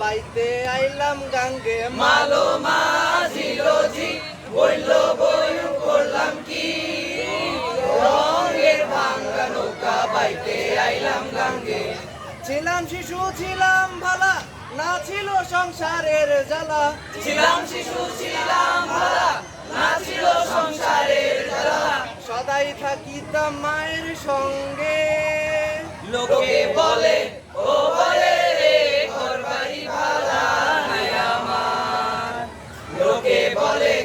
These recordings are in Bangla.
বাইতে আইলাম গাঙ্গে মালো মাঝিল জি বলল বয়ু করলাম কি রঙের ভাঙ্গা নৌকা বাইতে আইলাম গাঙ্গে। ছিলাম শিশু ছিলাম ভালা না ছিল সংসারের জ্বালা ছিলাম শিশু ছিলাম ভালা না ছিল সংসারের জ্বালা। সদাই থাকিতাম মায়ের সঙ্গে লোকে বলে ও বলে রে ঘর বাড়ি ভালা নাই আমার। লোকে বলে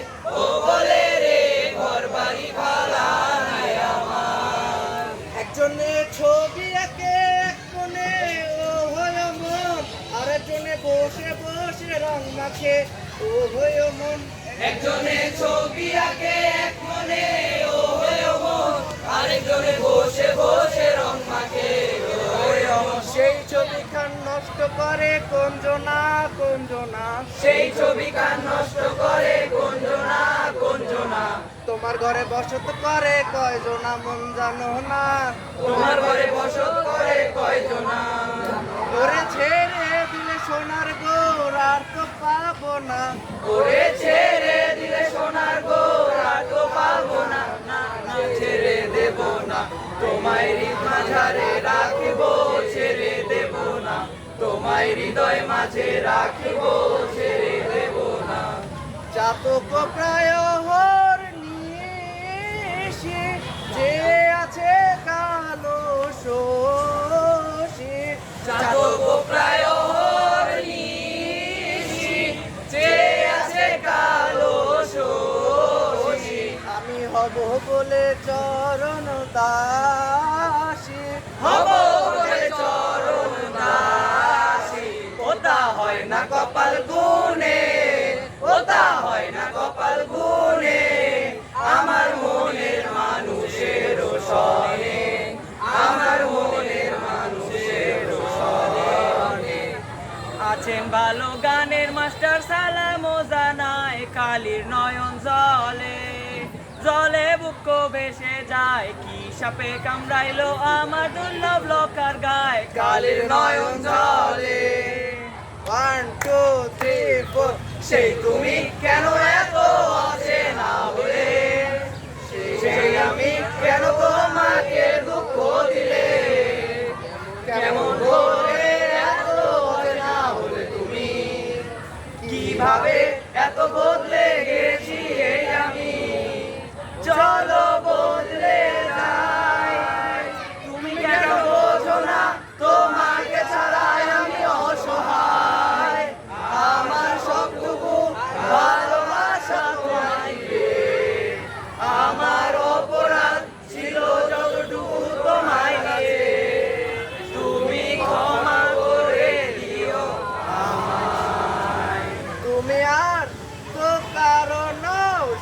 ও বলে রে ঘর বাড়ি ভালা নাই আমার। একজনে ছবি এঁকে এক কোণে ও হয় মন আরেকজনে বসে বসে রং মাখে ও হয় মন। একজনে ছবি আঁকে এক মনে ও হয়ে মন আরেকজনে বসে বসে রং মাখে ও হয়ে মন। সেই ছবিখান নষ্ট করে কোনজনা কোনজনা সেই ছবি কান নষ্ট করে কোনজনা কোনজনা। তোমার ঘরে বসত করে কয়জনা মন জানো না তোমার ঘরে বসত করে কয়জনা। ওরে ছেড়ে দিলে সোনার গোর আর তো পাবো না ওরে ছেড়ে দিলে সোনার গোরা তো পাবো না না না ছেড়ে দেব না তোমায় মাঝারে রাখবো ছেড়ে দেব না তোমায় হৃদয় মাঝে রাখবো ছেড়ে দেব না। চাতক প্রায় হর নিশি যে আছে কালো শোষী চাতক প্রায় নিশি যে আছে কালো শোষী। আমি হব বলে চরণ দাসী হব বলে চরণ দাসী। ওটা হয় না কপাল গুনে ওটা হয় না কপাল গুনে আমার মনের মানুষের সনে আমার মনের মানুষের সনে। আছেন ভালো গানের মাস্টার সালাম জানায় কালির নয়ন জলে জলে বুক ভেসে যায় কি সাপে কামড়াইলো আমার দুর্লভ লোকার গায় কালির নয়ন জলে। 1 2 3 4 সেই তুমি কেন এত অচেনা বলে সেই আমি কেন তোমাকে দুঃখ দিলে কেমন করে এত অচেনা বলে তুমি কিভাবে এত বদলে গেছি এই আমি। চলো বদলে যাই তুমি কেন বোঝো না তোমাকে ছাড়াই আমি অসহায়। আমার সবটুকু ভালোবাসা তোমায় দিয়ে আমার অপরাধ ছিল যতটুকু তোমায় দিয়ে তুমি ক্ষমা করে দিও আমায়। তুমি আর তো কারণ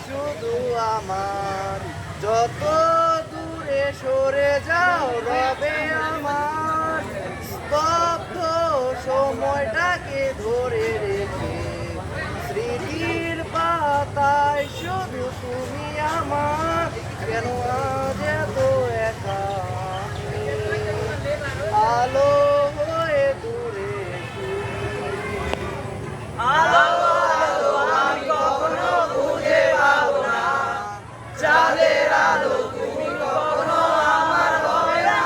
শুধু আমার যত দূরে সরে যাও রবে আমার স্তব্ধ সময়টাকে ধরে রেখে স্মৃতির পাতায় শুধু তুমি আমার কেন আজ এত একা আমি? আলো হয়ে দূরে আলো আলো আমি কখনো খুঁজে পাবো না চাঁদের আলো তুমি কখনো আমার হবে না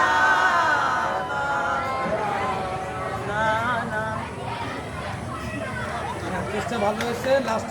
না না। ভালো হয়েছে লাস্ট